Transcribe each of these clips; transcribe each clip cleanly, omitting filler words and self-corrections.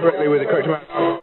correctly with the correct amount.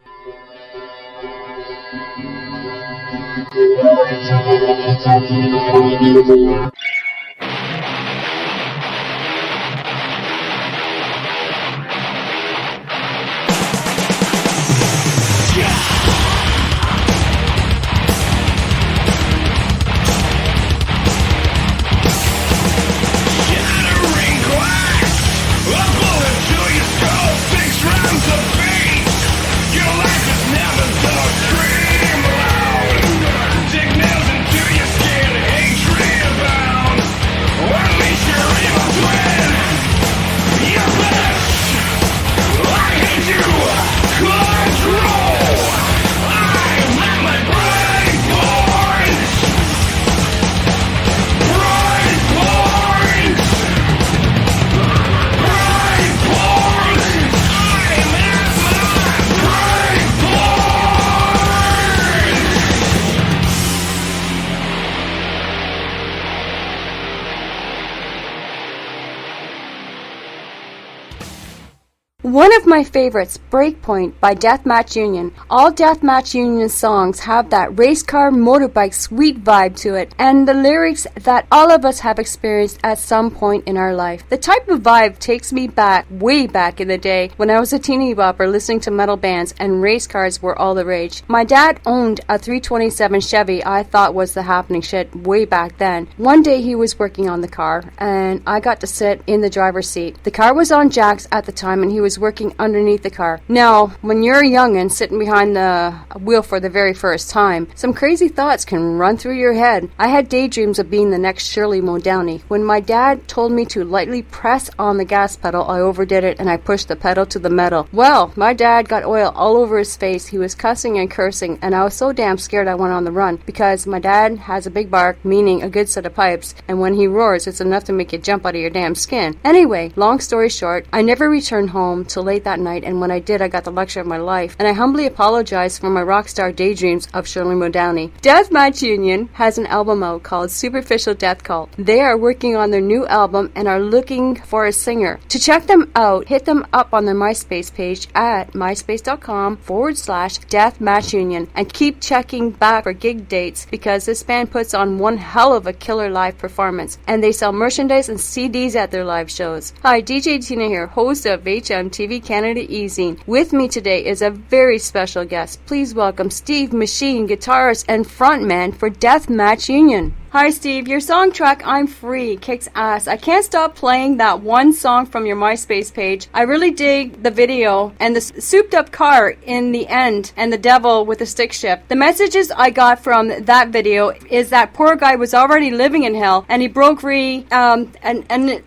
One of my favorites, Breakpoint by Deathmatch Union. All Deathmatch Union songs have that race car motorbike sweet vibe to it, and the lyrics that all of us have experienced at some point in our life. The type of vibe takes me back, way back in the day, when I was a teeny bopper listening to metal bands and race cars were all the rage. My dad owned a 327 Chevy I thought was the happening shit way back then. One day he was working on the car, and I got to sit in the driver's seat. The car was on jacks at the time, and he was working underneath the car. Now, when you're a youngin' sitting behind the wheel for the very first time, some crazy thoughts can run through your head. I had daydreams of being the next Shirley Muldowney. When my dad told me to lightly press on the gas pedal, I overdid it and I pushed the pedal to the metal. Well, my dad got oil all over his face. He was cussing and cursing, and I was so damn scared I went on the run, because my dad has a big bark, meaning a good set of pipes, and when he roars, it's enough to make you jump out of your damn skin. Anyway, long story short, I never returned home till late that night, and when I did, I got the lecture of my life, and I humbly apologize for my rock star daydreams of Shirley Muldowney. Deathmatch Union has an album out called Superficial Death Cult. They are working on their new album and are looking for a singer. To check them out, hit them up on their MySpace page at myspace.com/Deathmatch Union, and keep checking back for gig dates, because this band puts on one hell of a killer live performance, and they sell merchandise and CDs at their live shows. Hi, DJ Tina here, host of HMTV Canada E-Zine. With me today is a very special guest. Please welcome Steve Machine, guitarist and frontman for Deathmatch Union. Hi Steve, your song track I'm Free kicks ass. I can't stop playing that one song from your MySpace page. I really dig the video and the souped up car in the end and the devil with the stick shift. The messages I got from that video is that poor guy was already living in hell and he broke free, and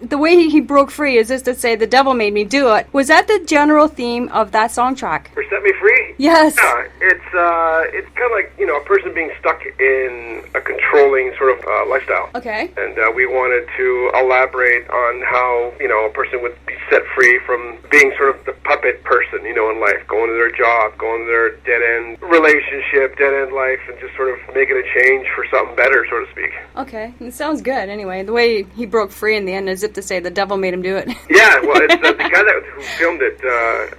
the way he broke free is just to say the devil made me do it. Was that the general theme of that song track? For Set Me Free? Yes. Yeah, it's kind of like, a person being stuck in a controlling sort of lifestyle. Okay. And we wanted to elaborate on how, a person would be set free from being sort of the puppet person, in life, going to their job, going to their dead-end relationship, dead-end life, and just sort of making a change for something better, so to speak. Okay. It sounds good, anyway. The way he broke free in the end, as if to say the devil made him do it. Yeah, well, it's, the guy who filmed it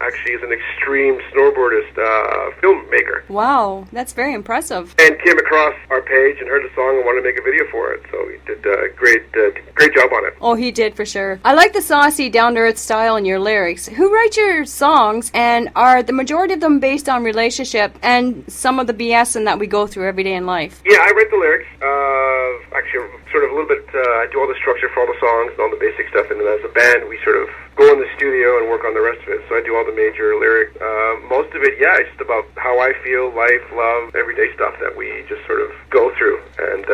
actually is an extreme snowboardist filmmaker. Wow, that's very impressive. And came across our page and heard the song and wanted to make a video for it, so he did a great job on it. Oh, he did for sure. I like the saucy, down-to-earth style in your lyrics. Who writes your songs, and are the majority of them based on relationship and some of the BS that we go through every day in life? Yeah, I write the lyrics. Actually, sort of a little bit, I do all the structure for all the songs and all the basic stuff, and then as a band, we sort of go in the studio and work on the rest of it. So I do all the major lyrics. Most of it, yeah, it's just about how I feel, life, love, everyday stuff that we just sort of go through. And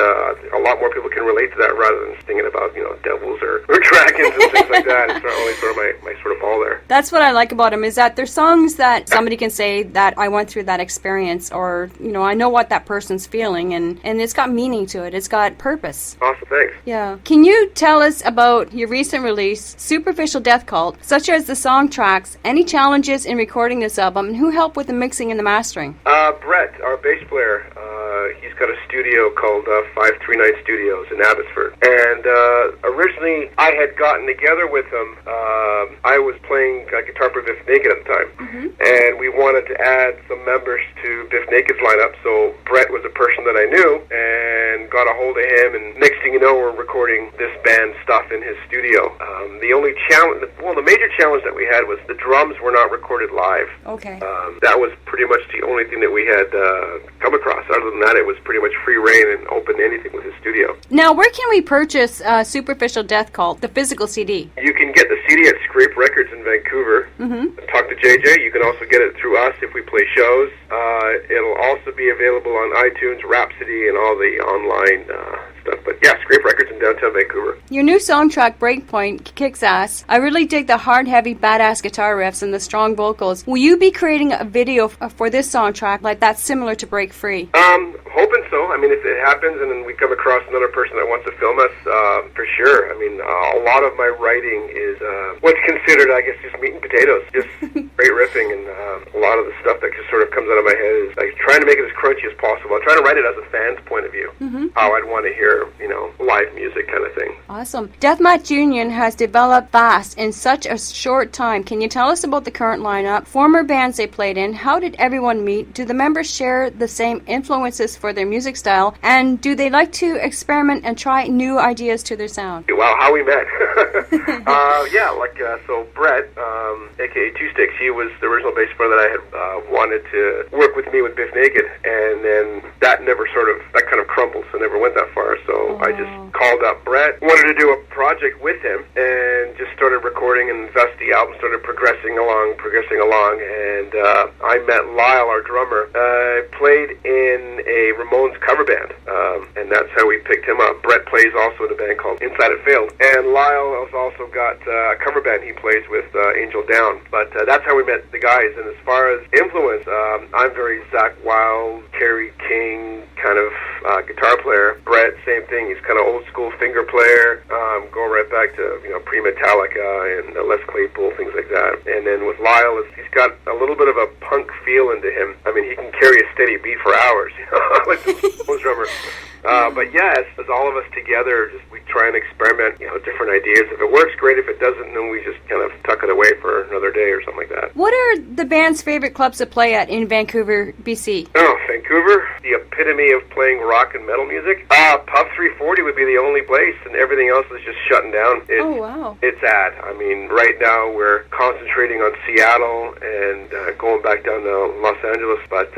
a lot more people can relate to that rather than thinking about, devils or dragons and things like that. It's not only sort of my sort of ball there. That's what I like about them, is that they're songs that somebody can say that I went through that experience, or, I know what that person's feeling, and it's got meaning to it. It's got purpose. Awesome, thanks. Yeah. Can you tell us about your recent release, Superficial Death Cult, such as the song tracks, any challenges in recording this album, and who helped with the mixing and the mastering? Brett, our bass player, he's got a studio called 539 Studios in Abbotsford. And originally, I had gotten together with him. I was playing guitar for Biff Naked at the time, and we wanted to add some members to Biff Naked's lineup. So Brett was a person that I knew, and got a hold of him. And next thing you know, we're recording this band stuff in his studio. The only challenge, the major challenge that we had was the drums were not recorded live. Okay. That was pretty much the only thing that we had come across. Other than that, it was pretty much free reign and open to anything with his studio. Now, where can we purchase Superficial Death Cult, the physical CD? You can get the CD at Scrape Records in Vancouver. Talk to JJ. You can also get it through us if we play shows. It'll also be available on iTunes, Rhapsody, and all the online stuff. But yeah, Scrape Records in downtown Vancouver. Your new song track, Breakpoint, kicks ass. I really dig the hard, heavy, badass guitar riffs and the strong vocals. Will you be creating a video for this song track like that's similar to Break Free? Hoping so. I mean, if it happens and then we come across another person that wants to film us, for sure. I mean, a lot of my writing is what's considered, I guess, just meat and potatoes. Just great riffing, and a lot of the stuff that just sort of comes out of my head is like trying to make it as crunchy as possible. I'm trying to write it as a fan's point of view, how I'd want to hear, live music kind of thing. Awesome. Deathmatch Union has developed fast in such a short time. Can you tell us about the current lineup, former bands they played in, how did everyone meet, do the members share the same influences for their music style, and do they like to experiment and try new ideas to their sound? Wow, how we met. So Brett, aka Two Sticks, he was the original bass player that I had wanted to work with me with Biff Naked, and then that kind of crumbled, so never went that far. So I just called up Brett, wanted to do a project with him, and just started recording, and thus the album started progressing along, and I met Lyle, our drummer. Played in a Ramones cover band, and that's how we picked him up. Brett plays also in a band called Inside It Failed, and Lyle has also got a cover band he plays with, Angel Down. But that's how we met the guys. And as far as influence, I'm very Zakk Wylde, Kerry King kind of guitar player. Brett, same thing. He's kind of old school finger player, going right back to pre-Metallica and Les Claypool, things like that. And then with Lyle, he's got a little bit of a punk feel into him. I mean, he can carry a steady beat for hours, like the drummer. But yes, as all of us together, we try and experiment, different ideas. If it works, great. If it doesn't, then we just kind of tuck it away for another day or something like that. What are the band's favorite clubs to play at in Vancouver, BC? Oh, Vancouver, the epitome of playing rock and metal music. Pub 340 would be the only place, and everything else is just shutting down. It's sad. I mean, right now we're concentrating on Seattle and going back down to Los Angeles, but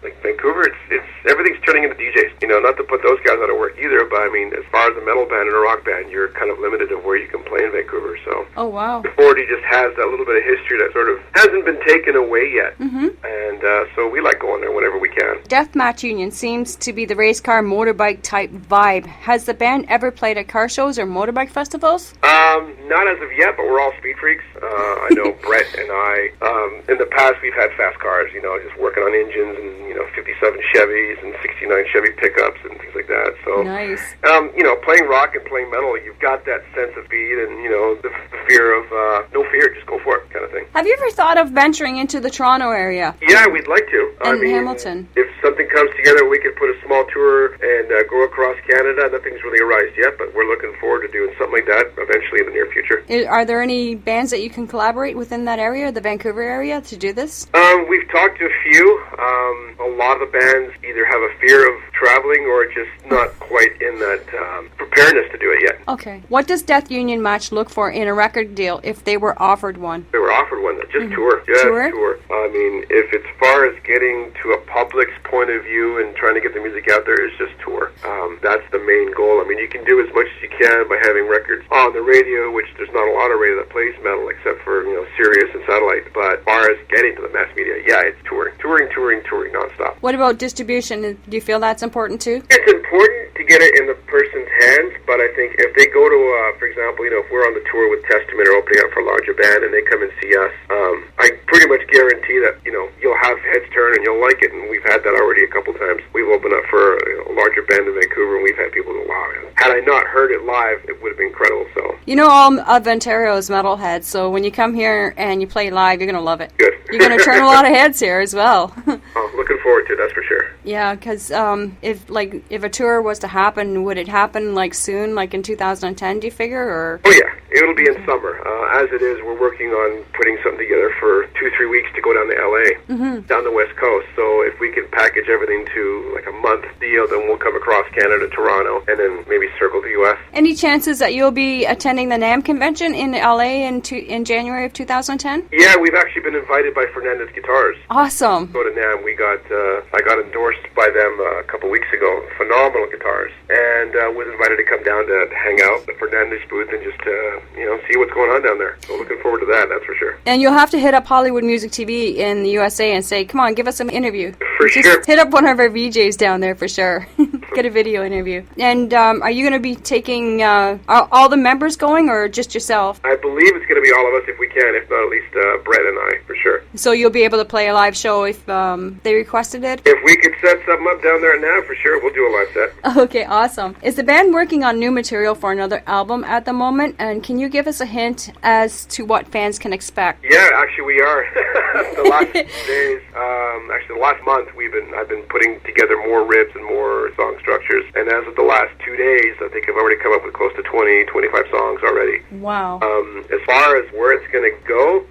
like Vancouver, it's everything's turning into DJs. Not to put those guys out of work either, but I mean, as far as a metal band and a rock band, you're kind of limited of where you can play in Vancouver. So, 340 just has that little bit of history that sort of hasn't been taken away yet, and so we like going there whenever we can. Deathmatch Union seems to be the race car motorbike type vibe. Has the band ever played at car shows or motorbike festivals? Not as of yet, but we're all speed freaks. I know Brett and I, in the past, we've had fast cars, just working on engines and, 57 Chevys and 69 Chevy pickups and things like that. So, nice. Playing rock and playing metal, you've got that sense of speed and, the fear of, no fear, just go for it kind of thing. Have you ever thought of venturing into the Toronto area? Yeah, we'd like to. And Hamilton. If something comes together, we could put a small tour and go across Canada. Nothing's really arisen yet, but we're looking forward to doing something like that eventually in the near future. Are there any bands that you can collaborate within that area, the Vancouver area, to do this? We've talked to a few. A lot of the bands either have a fear of traveling or just not quite in that preparedness to do it yet. Okay. What does Death Union Match look for in a record deal if they were offered one? They were offered one. Just tour. Yeah, tour. I mean, if it's far as getting to a public's point of view and trying to get the music out there, it's just tour. That's the main goal. I mean, you can do as much as you can by having records on the radio, which there's not a lot of radio that plays metal except for, Sirius and satellite. But as far as getting to the mass media, yeah, it's touring nonstop. What about distribution? Do you feel that's important too? It's important to get it in the person's hands, but I think if they go to, for example, if we're on the tour with Testament or opening up for a larger band and they come and see us, I pretty much guarantee that, you'll have heads turn and you'll like it, and we've had that already a couple times. We've opened up for a larger band in Vancouver, and we've had people go, wow, man. Had I not heard it live, it would have been incredible. So, all of Ontario's metalheads, so when you come here and you play live, you're going to love it. Good. You're going to turn a lot of heads here as well. Looking forward to it, that's for sure. Yeah, because if a tour was to happen, would it happen like soon, like in 2010? Do you figure, or? Oh yeah, it'll be in summer. As it is, we're working on putting something together for 2-3 weeks to go down to LA, down the West Coast. So if we can package everything to like a month deal, then we'll come across Canada, Toronto, and then maybe circle the U.S. Any chances that you'll be attending the NAMM convention in LA in January of 2010? Yeah, we've actually been invited by Fernandez Guitars. Awesome. Go to NAMM. I got endorsed by them a couple weeks ago. Phenomenal guitars, and was invited to come down to hang out at the Fernandez booth and just see what's going on down there. So looking forward to that. That's for sure. And you'll have to hit up Hollywood Music TV in the USA and say, "Come on, give us some interview." For sure. Hit up one of our VJs down there for sure. Get a video interview. And are you going to be taking all the members going, or just yourself? I believe it's going to be all of us if we can, if not at least Brett and I, for sure. So you'll be able to play a live show if they requested it? If we could set something up down there now, for sure, we'll do a live set. Okay, awesome. Is the band working on new material for another album at the moment? And can you give us a hint as to what fans can expect? Yeah, actually we are. The last days, actually the last month, I've been putting together more riffs and more song structures. And as of the last 2 days, I think I've already come up with close to 20, 25 songs already. Wow. As far as where it's going to go,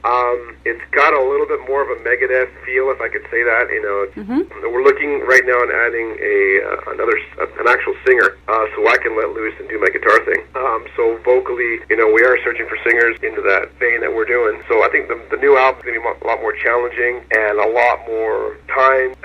it's got a little bit more of a Megadeth feel, if I could say that. We're looking right now on adding an actual singer, so I can let loose and do my guitar thing. So vocally, we are searching for singers into that vein that we're doing. So I think the new album is going to be a lot more challenging and a lot more time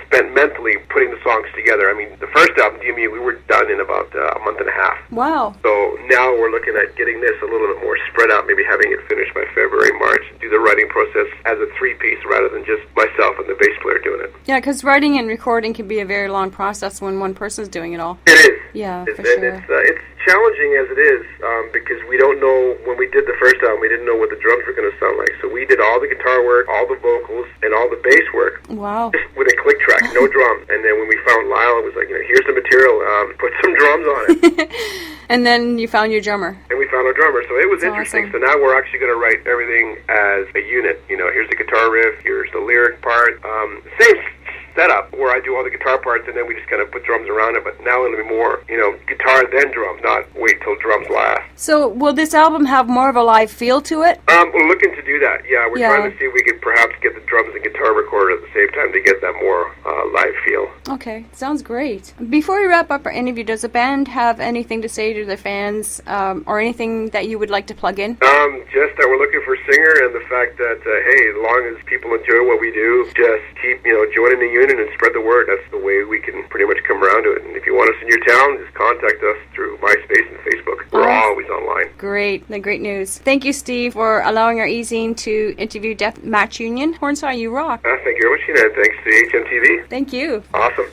spent mentally putting the songs together. I mean, the first album, DMU, we were done in about a month and a half. Wow. So now we're looking at getting this a little bit more spread out, maybe having it finished by February, March, do the writing process as a three-piece rather than just myself and the bass player doing it. Yeah, because writing and recording can be a very long process when one person's doing it all. It is. Yeah, for and sure. It's challenging as it is because we don't know, when we did the first album, we didn't know what the drums were going to sound like. So we did all the guitar work, all the vocals, and all the bass work. Wow. Just with a click track, no drums. And then when we found Lyle, it was like, here's the material, put some drums on it. And then you found your drummer. And we found our drummer. So it was That's interesting. awesome. So now we're actually going to write everything as a unit. Here's the guitar riff, here's the lyric part. Same setup where I do all the guitar parts and then we just kind of put drums around it, but now it'll be more, guitar then drums, not wait till drums last. So will this album have more of a live feel to it? We're looking to do that, yeah. We're trying to see if we could perhaps get the drums and guitar recorded at the same time to get that more live feel. Okay, sounds great. Before we wrap up our interview, does the band have anything to say to their fans or anything that you would like to plug in? Just that we're looking for a singer and the fact that, hey, as long as people enjoy what we do, just keep, joining the unit and spread the word. That's the way we can pretty much come around to it. And if you want us in your town, just contact us through MySpace and Facebook. We're always online. Great. Great news. Thank you, Steve, for allowing our e-zine to interview Deathmatch Union. Hornsby, you rock. Thank you very much, Sheena, and thanks to HMTV. Thank you. Awesome.